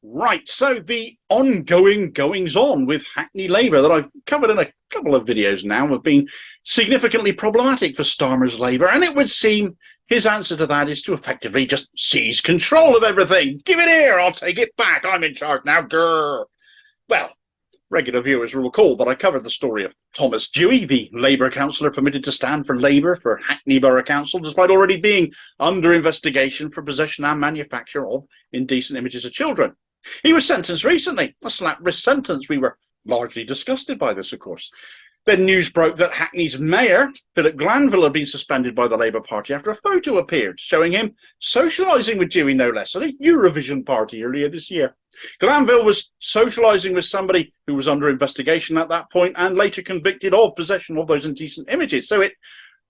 Right, so the ongoing goings-on with Hackney Labour that I've covered in a couple of videos now have been significantly problematic for Starmer's Labour, and it would seem his answer to that is to effectively just seize control of everything. Give it here, I'll take it back, I'm in charge now, grrr. Well, regular viewers will recall that I covered the story of Thomas Dewey, the Labour councillor permitted to stand for Labour for Hackney Borough Council, despite already being under investigation for possession and manufacture of indecent images of children. He was sentenced recently, a slap-wrist sentence. We were largely disgusted by this, of course. Then news broke that Hackney's Mayor Philip Glanville had been suspended by the Labour Party after a photo appeared showing him socialising with Dewey, no less, at a Eurovision Party earlier this year. Glanville was socialising with somebody who was under investigation at that point and later convicted of possession of those indecent images. So it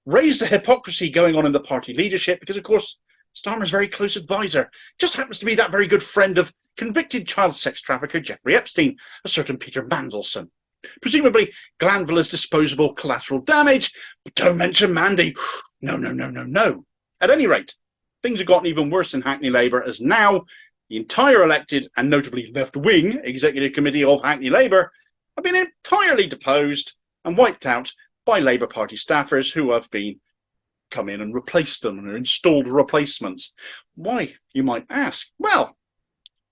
raised the hypocrisy going on in the party leadership because, of course, Starmer's very close advisor just happens to be that very good friend of convicted child sex trafficker Jeffrey Epstein, a certain Peter Mandelson. Presumably, Glanville is disposable collateral damage, but don't mention Mandy. No. At any rate, things have gotten even worse in Hackney Labour as now the entire elected and notably left-wing executive committee of Hackney Labour have been entirely deposed and wiped out by Labour Party staffers who have come in and replaced them and are installed replacements. Why, you might ask? Well,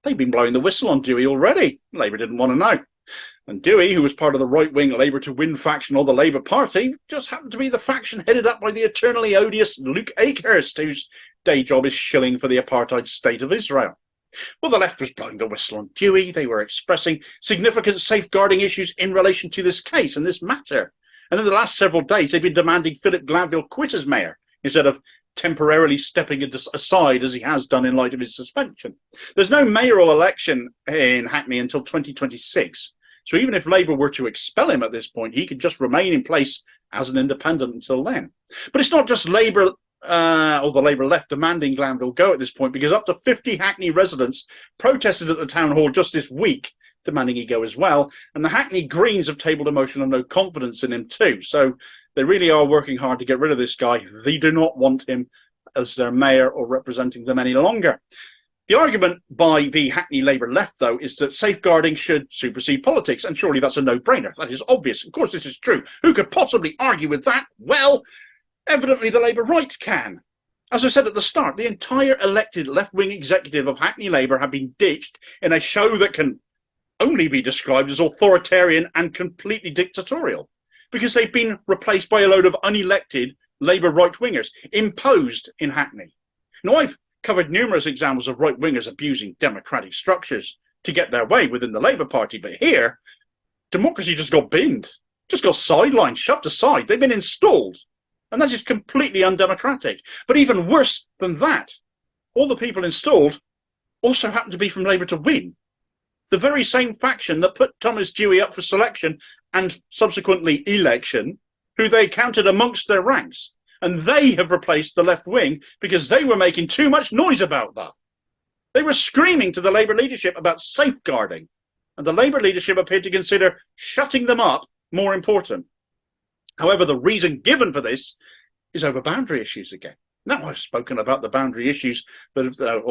they've been blowing the whistle on Dewey already. Labour didn't want to know. And Dewey, who was part of the right-wing Labour to Win faction of the Labour Party, just happened to be the faction headed up by the eternally odious Luke Akehurst, whose day job is shilling for the apartheid state of Israel. Well, the left was blowing the whistle on Dewey. They were expressing significant safeguarding issues in relation to this case and this matter. And in the last several days, they've been demanding Philip Glanville quit as mayor instead of temporarily stepping aside as he has done in light of his suspension. There's no mayoral election in Hackney until 2026. So even if Labour were to expel him at this point, he could just remain in place as an independent until then. But it's not just Labour or the Labour left demanding Glanville go at this point, because up to 50 Hackney residents protested at the town hall just this week, demanding he go as well. And the Hackney Greens have tabled a motion of no confidence in him too. So they really are working hard to get rid of this guy. They do not want him as their mayor or representing them any longer. The argument by the Hackney Labour left, though, is that safeguarding should supersede politics, and surely that's a no-brainer. That is obvious. Of course this is true. Who could possibly argue with that? Well, evidently the Labour right can. As I said at the start, the entire elected left-wing executive of Hackney Labour have been ditched in a show that can only be described as authoritarian and completely dictatorial, because they've been replaced by a load of unelected Labour right-wingers, imposed in Hackney. Now, I've covered numerous examples of right-wingers abusing democratic structures to get their way within the Labour Party, but here, democracy just got binned, just got sidelined, shoved aside. They've been installed, and that is completely undemocratic. But even worse than that, all the people installed also happen to be from Labour to Win, the very same faction that put Thomas Dewey up for selection and subsequently election, who they counted amongst their ranks. And they have replaced the left wing because they were making too much noise about that. They were screaming to the Labour leadership about safeguarding, and the Labour leadership appeared to consider shutting them up more important. However, the reason given for this is over boundary issues again. Now, I've spoken about the boundary issues, or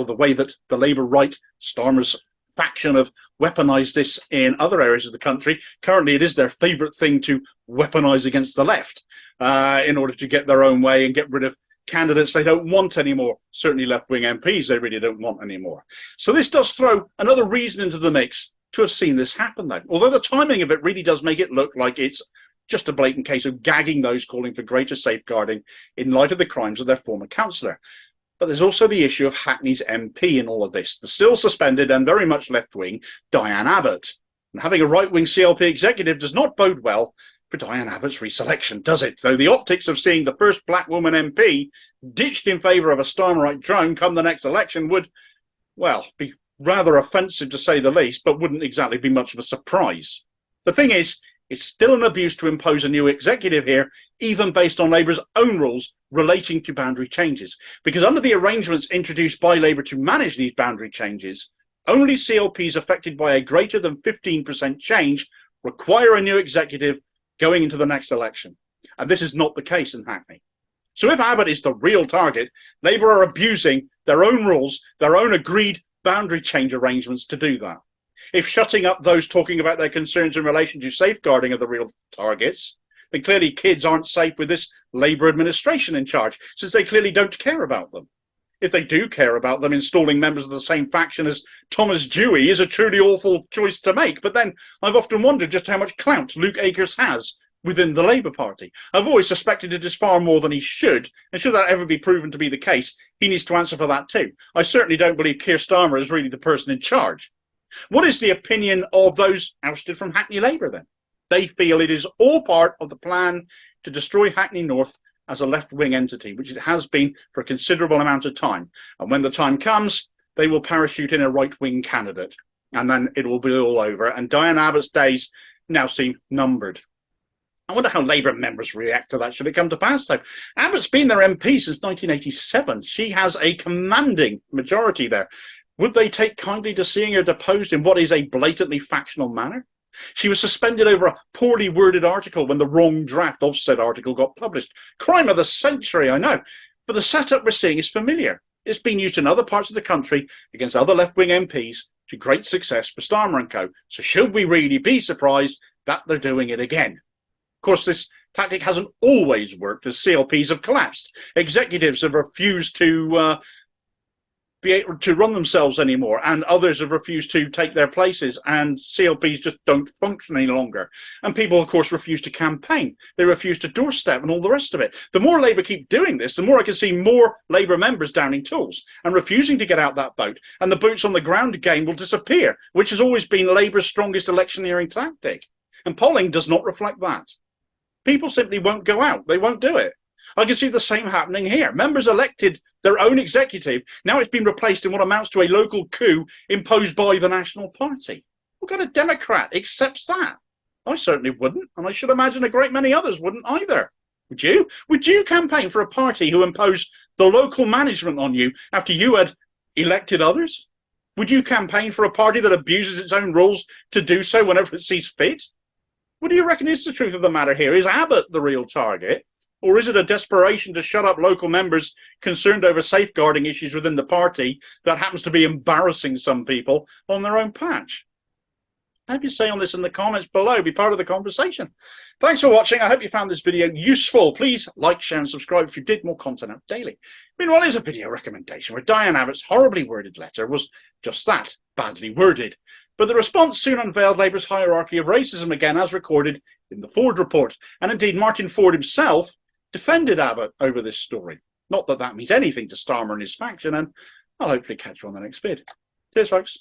the way that the Labour right, Starmer's faction, have weaponised this in other areas of the country. Currently, it is their favourite thing to weaponise against the left in order to get their own way and get rid of candidates they don't want anymore. Certainly left-wing MPs they really don't want anymore. So this does throw another reason into the mix to have seen this happen, though. Although the timing of it really does make it look like it's just a blatant case of gagging those calling for greater safeguarding in light of the crimes of their former councillor. But there's also the issue of Hackney's MP in all of this, the still suspended and very much left-wing Diane Abbott. And having a right-wing CLP executive does not bode well for Diane Abbott's reselection, does it? Though the optics of seeing the first black woman MP ditched in favour of a Starmerite drone come the next election would, well, be rather offensive to say the least, but wouldn't exactly be much of a surprise. The thing is, it's still an abuse to impose a new executive here, even based on Labour's own rules relating to boundary changes. Because under the arrangements introduced by Labour to manage these boundary changes, only CLPs affected by a greater than 15% change require a new executive going into the next election. And this is not the case in Hackney. So if Abbott is the real target, Labour are abusing their own rules, their own agreed boundary change arrangements to do that. If shutting up those talking about their concerns in relation to safeguarding are the real targets, then clearly kids aren't safe with this Labour administration in charge, since they clearly don't care about them. If they do care about them, installing members of the same faction as Thomas Dewey is a truly awful choice to make. But then I've often wondered just how much clout Luke Akehurst has within the Labour Party. I've always suspected it is far more than he should, and should that ever be proven to be the case, he needs to answer for that too. I certainly don't believe Keir Starmer is really the person in charge. What is the opinion of those ousted from Hackney Labour then? They feel it is all part of the plan to destroy Hackney North as a left-wing entity, which it has been for a considerable amount of time. And when the time comes, they will parachute in a right-wing candidate, and then it will be all over. And Diane Abbott's days now seem numbered. I wonder how Labour members react to that should it come to pass, though. Abbott's been their MP since 1987. She has a commanding majority there. Would they take kindly to seeing her deposed in what is a blatantly factional manner? She was suspended over a poorly worded article when the wrong draft of said article got published. Crime of the century, I know. But the setup we're seeing is familiar. It's been used in other parts of the country against other left-wing MPs to great success for Starmer Co. So should we really be surprised that they're doing it again? Of course, this tactic hasn't always worked as CLPs have collapsed. Executives have refused to be able to run themselves anymore, and others have refused to take their places, and CLPs just don't function any longer. And people, of course, refuse to campaign. They refuse to doorstep and all the rest of it. The more Labour keep doing this, the more I can see more Labour members downing tools and refusing to get out that boat, and the boots on the ground game will disappear, which has always been Labour's strongest electioneering tactic. And polling does not reflect that. People simply won't go out. They won't do it. I can see the same happening here. Members elected their own executive. Now it's been replaced in what amounts to a local coup imposed by the National Party. What kind of Democrat accepts that? I certainly wouldn't, and I should imagine a great many others wouldn't either. Would you? Would you campaign for a party who imposed the local management on you after you had elected others? Would you campaign for a party that abuses its own rules to do so whenever it sees fit? What do you reckon is the truth of the matter here? Is Abbott the real target? Or is it a desperation to shut up local members concerned over safeguarding issues within the party that happens to be embarrassing some people on their own patch? How do you say on this in the comments below? Be part of the conversation. Thanks for watching. I hope you found this video useful. Please like, share and subscribe if you did more content out daily. Meanwhile, here's a video recommendation where Diane Abbott's horribly worded letter was just that, badly worded. But the response soon unveiled Labour's hierarchy of racism again, as recorded in the Ford report. And indeed, Martin Ford himself defended Abbott over this story. Not that that means anything to Starmer and his faction, and I'll hopefully catch you on the next vid. Cheers, folks.